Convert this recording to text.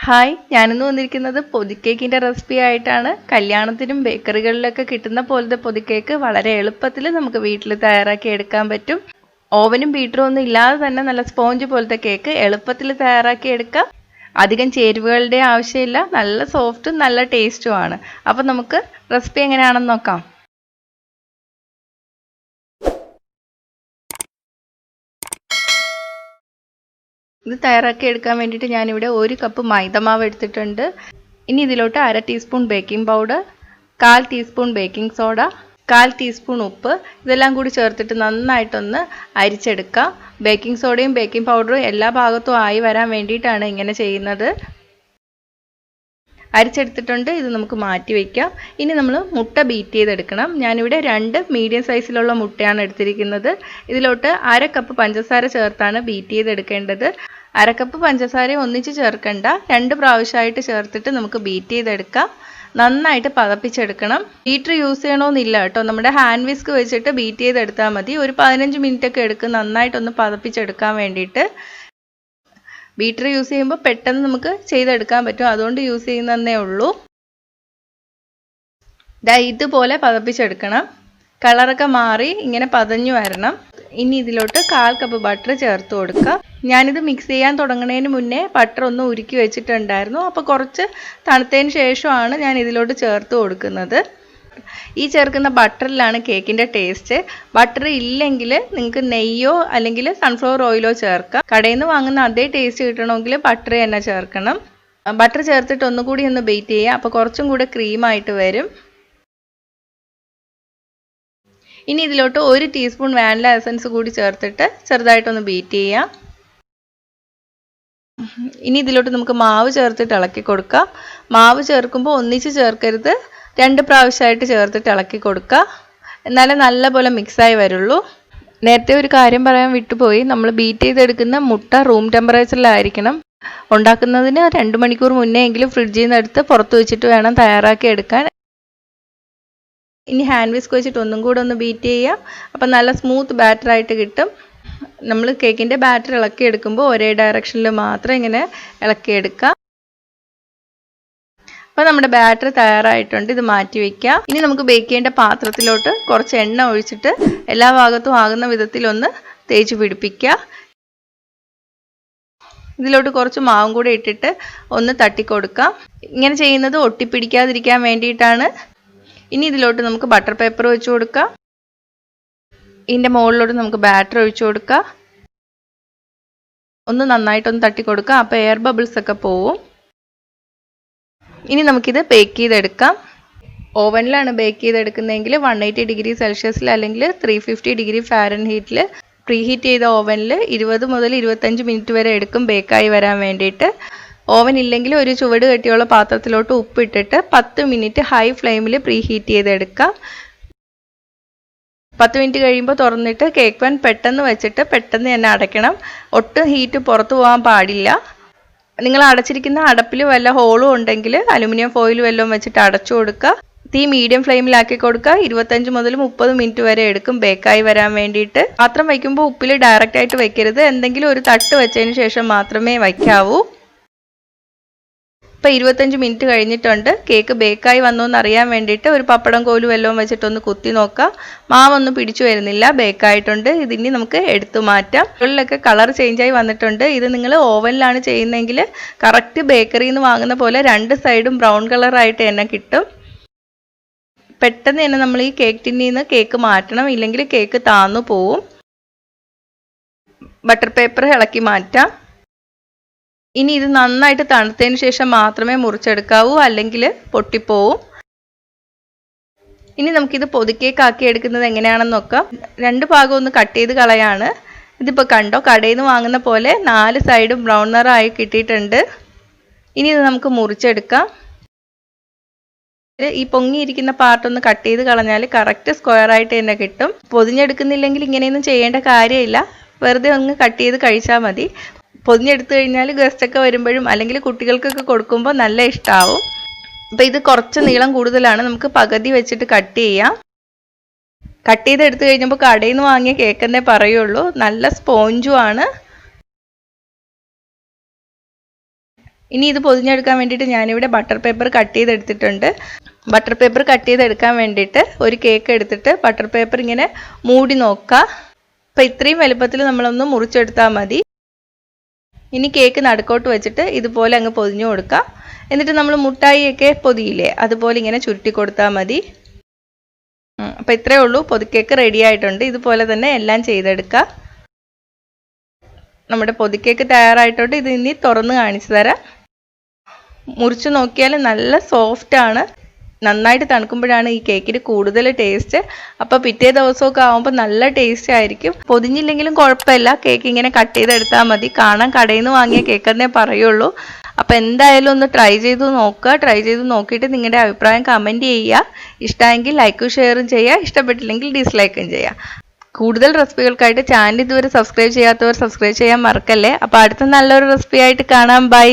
Hi, ഞാനിന്ന് വന്നിരിക്കുന്നത് പൊതി കേക്കിൻ്റെ റെസിപ്പി ആയിട്ടാണ്. കല്യാണത്തിനും ബേക്കറികളിലൊക്കെ കിട്ടുന്ന പോലത്തെ പൊതി കേക്ക് വളരെ എളുപ്പത്തിൽ നമുക്ക് വീട്ടിൽ തയ്യാറാക്കി എടുക്കാൻ പറ്റും. ഓവനും ബീറ്ററും ഒന്നും ഇല്ലാതെ തന്നെ നല്ല സ്പോഞ്ച് പോലത്തെ കേക്ക് എളുപ്പത്തിൽ തയ്യാറാക്കി എടുക്കാം. അധികം ചേരുവകളുടെ ആവശ്യമില്ല, നല്ല സോഫ്റ്റും നല്ല ടേസ്റ്റുമാണ്. അപ്പം നമുക്ക് റെസിപ്പി എങ്ങനെയാണെന്ന് നോക്കാം. ഇത് തയ്യാറാക്കി എടുക്കാൻ വേണ്ടിയിട്ട് ഞാനിവിടെ 1 കപ്പ് മൈദമാവ് എടുത്തിട്ടുണ്ട്. ഇനി ഇതിലോട്ട് 1/2 teaspoon baking powder, 1/4 teaspoon baking soda, 1/4 teaspoon ഉപ്പ് ഇതെല്ലാം കൂടി ചേർത്തിട്ട് നന്നായിട്ടൊന്ന് അരിച്ചെടുക്കാം. ബേക്കിംഗ് സോഡയും ബേക്കിംഗ് പൗഡറും എല്ലാ ഭാഗത്തും ആയി വരാൻ വേണ്ടിയിട്ടാണ് ഇങ്ങനെ ചെയ്യുന്നത്. അരിച്ചെടുത്തിട്ടുണ്ട്, ഇത് നമുക്ക് മാറ്റി വയ്ക്കാം. ഇനി നമ്മൾ മുട്ട ബീറ്റ് ചെയ്തെടുക്കണം. ഞാനിവിടെ 2 മീഡിയം സൈസിലുള്ള മുട്ടയാണ് എടുത്തിരിക്കുന്നത്. ഇതിലോട്ട് 1/2 കപ്പ് പഞ്ചസാര ചേർത്താണ് ബീറ്റ് ചെയ്തെടുക്കേണ്ടത്. 1/2 കപ്പ് പഞ്ചസാര ഒന്നിച്ച് ചേർക്കണ്ട, 2 പ്രാവശ്യമായിട്ട് ചേർത്തിട്ട് നമുക്ക് ബീറ്റ് ചെയ്തെടുക്കാം. നന്നായിട്ട് പതപ്പിച്ചെടുക്കണം. ബീറ്റർ യൂസ് ചെയ്യണമെന്നില്ല കേട്ടോ, നമ്മുടെ ഹാൻഡ് വിസ്ക് വെച്ചിട്ട് ബീറ്റ് ചെയ്തെടുത്താൽ മതി. ഒരു 15 മിനിറ്റ് ഒക്കെ എടുക്കും നന്നായിട്ടൊന്ന് പതപ്പിച്ചെടുക്കാൻ വേണ്ടിയിട്ട്. ബീറ്റർ യൂസ് ചെയ്യുമ്പോൾ പെട്ടെന്ന് നമുക്ക് ചെയ്തെടുക്കാൻ പറ്റും, അതുകൊണ്ട് യൂസ് ചെയ്യുന്നതേ ഉള്ളൂ. ഇതുപോലെ പതപ്പിച്ചെടുക്കണം. കളറൊക്കെ മാറി ഇങ്ങനെ പതഞ്ഞു വരണം. ഇനി ഇതിലോട്ട് 1/4 കപ്പ് ബട്ടർ ചേർത്ത് കൊടുക്കുക. ഞാനിത് മിക്സ് ചെയ്യാൻ തുടങ്ങുന്നതിന് മുന്നേ ബട്ടർ ഒന്ന് ഉരുക്കി വെച്ചിട്ടുണ്ടായിരുന്നു. അപ്പോൾ കുറച്ച് തണുത്തതിന് ശേഷമാണ് ഞാൻ ഇതിലോട്ട് ചേർത്ത് കൊടുക്കുന്നത്. ഈ ചേർക്കുന്ന ബട്ടറിലാണ് കേക്കിൻ്റെ ടേസ്റ്റ്. ബട്ടർ ഇല്ലെങ്കിൽ നിങ്ങൾക്ക് നെയ്യോ അല്ലെങ്കിൽ സൺഫ്ലവർ ഓയിലോ ചേർക്കാം. കടയിൽ നിന്ന് വാങ്ങുന്ന അതേ ടേസ്റ്റ് കിട്ടണമെങ്കിൽ ബട്ടർ തന്നെ ചേർക്കണം. ബട്ടർ ചേർത്തിട്ട് ഒന്നുകൂടി ഒന്ന് ബീറ്റ് ചെയ്യുക, അപ്പോൾ കുറച്ചും കൂടെ ക്രീമായിട്ട് വരും. ഇനി ഇതിലോട്ട് 1 ടീസ്പൂൺ വാനില എസൻസ് കൂടി ചേർത്തിട്ട് ചെറുതായിട്ടൊന്ന് ബീറ്റ് ചെയ്യാം. ഇനി ഇതിലോട്ട് നമുക്ക് മാവ് ചേർത്തിട്ട് ഇളക്കി കൊടുക്കാം. മാവ് ചേർക്കുമ്പോൾ ഒന്നിച്ച് ചേർക്കരുത്, 2 പ്രാവശ്യമായിട്ട് ചേർത്തിട്ട് ഇളക്കി കൊടുക്കുക. എന്നാലേ നല്ലപോലെ മിക്സായി വരുള്ളൂ. നേരത്തെ ഒരു കാര്യം പറയാൻ വിട്ടുപോയി, നമ്മൾ ബീറ്റ് ചെയ്തെടുക്കുന്ന മുട്ട റൂം ടെമ്പറേച്ചറിലായിരിക്കണം. ഉണ്ടാക്കുന്നതിന് 2 മണിക്കൂർ മുന്നേ എങ്കിലും ഫ്രിഡ്ജിൽ നിന്ന് എടുത്ത് പുറത്ത് വെച്ചിട്ട് വേണം തയ്യാറാക്കി എടുക്കാൻ. ഇനി ഹാൻഡ് വിസ്ക് വെച്ചിട്ട് ഒന്നും കൂടെ ഒന്ന് ബീറ്റ് ചെയ്യാം. അപ്പം നല്ല സ്മൂത്ത് ബാറ്ററായിട്ട് കിട്ടും. നമ്മൾ കേക്കിൻ്റെ ബാറ്റർ ഇളക്കി എടുക്കുമ്പോൾ ഒരേ ഡയറക്ഷനിൽ മാത്രം ഇങ്ങനെ ഇളക്കിയെടുക്കാം. അപ്പോൾ നമ്മുടെ ബാറ്റർ തയ്യാറായിട്ടുണ്ട്, ഇത് മാറ്റി വയ്ക്കാം. ഇനി നമുക്ക് ബേക്ക് ചെയ്യേണ്ട പാത്രത്തിലോട്ട് കുറച്ച് എണ്ണ ഒഴിച്ചിട്ട് എല്ലാ ഭാഗത്തും ആകുന്ന വിധത്തിലൊന്ന് തേച്ച് പിടിപ്പിക്കുക. ഇതിലോട്ട് കുറച്ച് മാവും കൂടെ ഇട്ടിട്ട് ഒന്ന് തട്ടിക്കൊടുക്കാം. ഇങ്ങനെ ചെയ്യുന്നത് ഒട്ടിപ്പിടിക്കാതിരിക്കാൻ വേണ്ടിയിട്ടാണ്. ഇനി ഇതിലോട്ട് നമുക്ക് ബട്ടർ പേപ്പർ വെച്ച് കൊടുക്കാം. ഇതിൻ്റെ മുകളിലോട്ട് നമുക്ക് ബാറ്റർ ഒഴിച്ചു കൊടുക്കാം. ഒന്ന് നന്നായിട്ടൊന്ന് തട്ടിക്കൊടുക്കാം, അപ്പോൾ എയർ ബബിൾസ് ഒക്കെ പോവും. ഇനി നമുക്കിത് ബേക്ക് ചെയ്തെടുക്കാം. ഓവനിലാണ് ബേക്ക് ചെയ്തെടുക്കുന്നതെങ്കിൽ 180 ഡിഗ്രി സെൽഷ്യസിൽ അല്ലെങ്കിൽ 350 ഡിഗ്രി ഫാരൻഹീറ്റിൽ പ്രീഹീറ്റ് ചെയ്ത ഓവനിൽ 20 മുതൽ 25 മിനിറ്റ് വരെ എടുക്കും ബേക്കായി വരാൻ വേണ്ടിയിട്ട്. ഓവൻ ഇല്ലെങ്കിൽ ഒരു ചുവട് കെട്ടിയുള്ള പാത്രത്തിലോട്ട് ഉപ്പിട്ടിട്ട് 10 മിനിറ്റ് ഹൈ ഫ്ലെയിമിൽ പ്രീഹീറ്റ് ചെയ്തെടുക്കാം. 10 മിനിറ്റ് കഴിയുമ്പോൾ തുറന്നിട്ട് കേക്ക് പാൻ പെട്ടെന്ന് വെച്ചിട്ട് പെട്ടെന്ന് തന്നെ അടയ്ക്കണം. ഒട്ടും ഹീറ്റ് പുറത്തു പോകാൻ പാടില്ല. നിങ്ങൾ അടച്ചിരിക്കുന്ന അടപ്പിൽ വല്ല ഹോളും ഉണ്ടെങ്കിൽ അലുമിനിയം ഫോയിൽ വല്ലതും വെച്ചിട്ട് അടച്ചു കൊടുക്കുക. തീ മീഡിയം ഫ്ലെയിമിലാക്കി കൊടുക്കുക. 25 മുതൽ 30 മിനിറ്റ് വരെ എടുക്കും ബേക്കായി വരാൻ വേണ്ടിയിട്ട്. പാത്രം വയ്ക്കുമ്പോൾ ഉപ്പിൽ ഡയറക്റ്റ് ആയിട്ട് വെക്കരുത്, എന്തെങ്കിലും ഒരു തട്ട് വെച്ചതിന് ശേഷം മാത്രമേ വയ്ക്കാവൂ. ഇപ്പോൾ 25 മിനിറ്റ് കഴിഞ്ഞിട്ടുണ്ട്. കേക്ക് ബേക്കായി വന്നോ എന്ന് അറിയാൻ വേണ്ടിയിട്ട് ഒരു പപ്പടം കോലും വല്ലതും വെച്ചിട്ടൊന്ന് കുത്തി നോക്കാം. മാവൊന്നും പിടിച്ചു വരുന്നില്ല, ബേക്കായിട്ടുണ്ട്. ഇതിനി നമുക്ക് എടുത്തു മാറ്റാം. മുകളിലൊക്കെ കളർ ചേഞ്ചായി വന്നിട്ടുണ്ട്. ഇത് നിങ്ങൾ ഓവനിലാണ് ചെയ്യുന്നതെങ്കിൽ കറക്റ്റ് ബേക്കറിയിൽ നിന്ന് വാങ്ങുന്ന പോലെ 2 സൈഡും ബ്രൗൺ കളറായിട്ട് തന്നെ കിട്ടും. പെട്ടെന്ന് തന്നെ നമ്മൾ ഈ കേക്ക് ടിന്നിൽ നിന്ന് കേക്ക് മാറ്റണം, ഇല്ലെങ്കിൽ കേക്ക് താന്നു പോവും. ബട്ടർ പേപ്പർ ഇളക്കി മാറ്റാം. ഇനി ഇത് നന്നായിട്ട് തണുത്തതിന് ശേഷം മാത്രമേ മുറിച്ചെടുക്കാവൂ, അല്ലെങ്കിൽ പൊട്ടിപ്പോവും. ഇനി നമുക്കിത് പൊതിക്കേക്കാക്കി എടുക്കുന്നത് എങ്ങനെയാണെന്ന് നോക്കാം. 2 ഭാഗം ഒന്ന് കട്ട് ചെയ്ത് കളയാണ്. ഇതിപ്പോൾ കണ്ടോ, കടയിൽ നിന്ന് വാങ്ങുന്ന പോലെ 4 സൈഡും ബ്രൗൺ നിറമായി കിട്ടിയിട്ടുണ്ട്. ഇനി ഇത് നമുക്ക് മുറിച്ചെടുക്കാം. ഈ പൊങ്ങിയിരിക്കുന്ന പാർട്ടൊന്ന് കട്ട് ചെയ്ത് കളഞ്ഞാൽ കറക്റ്റ് സ്ക്വയറായിട്ട് തന്നെ കിട്ടും. പൊതിഞ്ഞെടുക്കുന്നില്ലെങ്കിൽ ഇങ്ങനെയൊന്നും ചെയ്യേണ്ട കാര്യമില്ല, വെറുതെ ഒന്ന് കട്ട് ചെയ്ത് കഴിച്ചാൽ മതി. പൊതിഞ്ഞെടുത്തു കഴിഞ്ഞാൽ ഗസ്റ്റൊക്കെ വരുമ്പോഴും അല്ലെങ്കിൽ കുട്ടികൾക്കൊക്കെ കൊടുക്കുമ്പോൾ നല്ല ഇഷ്ടമാവും. അപ്പോൾ ഇത് കുറച്ച് നീളം കൂടുതലാണ്, നമുക്ക് പകുതി വെച്ചിട്ട് കട്ട് ചെയ്യാം. കട്ട് ചെയ്തെടുത്തു കഴിഞ്ഞപ്പോൾ കടയിൽ നിന്ന് വാങ്ങിയ കേക്കെന്നേ പറയുള്ളൂ, നല്ല സ്പോഞ്ചുമാണ്. ഇനി ഇത് പൊതിഞ്ഞെടുക്കാൻ വേണ്ടിയിട്ട് ഞാനിവിടെ ബട്ടർ പേപ്പർ കട്ട് ചെയ്തെടുത്തിട്ടുണ്ട്. ബട്ടർ പേപ്പർ കട്ട് ചെയ്തെടുക്കാൻ വേണ്ടിയിട്ട് ഒരു കേക്ക് എടുത്തിട്ട് ബട്ടർ പേപ്പർ ഇങ്ങനെ മൂടി നോക്കുക. അപ്പോൾ ഇത്രയും വലുപ്പത്തിൽ നമ്മളൊന്ന് മുറിച്ചെടുത്താൽ മതി. ഇനി കേക്ക് നടുക്കോട്ട് വെച്ചിട്ട് ഇതുപോലെ അങ്ങ് പൊതിഞ്ഞു കൊടുക്കാം. എന്നിട്ട് നമ്മൾ മുട്ടായിയൊക്കെ പൊതിയില്ലേ, അതുപോലെ ഇങ്ങനെ ചുരുട്ടി കൊടുത്താൽ മതി. അപ്പോൾ ഇത്രയേ ഉള്ളൂ, പൊതിക്കേക്ക് റെഡി ആയിട്ടുണ്ട്. ഇതുപോലെ തന്നെ എല്ലാം ചെയ്തെടുക്കുക. നമ്മുടെ പൊതിക്കേക്ക് തയ്യാറായിട്ടുണ്ട്. ഇത് ഇനി തുറന്ന് കാണിച്ചു തരാം. മുറിച്ച് നോക്കിയാൽ നല്ല സോഫ്റ്റ് ആണ്. നന്നായിട്ട് തണുക്കുമ്പോഴാണ് ഈ കേക്കിന് കൂടുതൽ ടേസ്റ്റ്. അപ്പോൾ പിറ്റേ ദിവസമൊക്കെ ആകുമ്പോൾ നല്ല ടേസ്റ്റ് ആയിരിക്കും. പൊതിഞ്ഞില്ലെങ്കിലും കുഴപ്പമില്ല, കേക്ക് ഇങ്ങനെ കട്ട് ചെയ്തെടുത്താൽ മതി. കാണാൻ കടയിൽ നിന്ന് വാങ്ങിയ കേക്ക് എന്നേ പറയുള്ളൂ. അപ്പോൾ എന്തായാലും ഒന്ന് ട്രൈ ചെയ്ത് നോക്കുക. ട്രൈ ചെയ്ത് നോക്കിയിട്ട് നിങ്ങളുടെ അഭിപ്രായം കമൻറ്റ് ചെയ്യുക. ഇഷ്ടമെങ്കിൽ ലൈക്കും ഷെയറും ചെയ്യുക, ഇഷ്ടപ്പെട്ടില്ലെങ്കിൽ ഡിസ്ലൈക്കും ചെയ്യുക. കൂടുതൽ റെസിപ്പികൾക്കായിട്ട് ചാനൽ ഇതുവരെ സബ്സ്ക്രൈബ് ചെയ്യാത്തവർ സബ്സ്ക്രൈബ് ചെയ്യാൻ മറക്കല്ലേ. അപ്പോൾ അടുത്ത നല്ലൊരു റെസിപ്പി ആയിട്ട് കാണാം. ബൈ.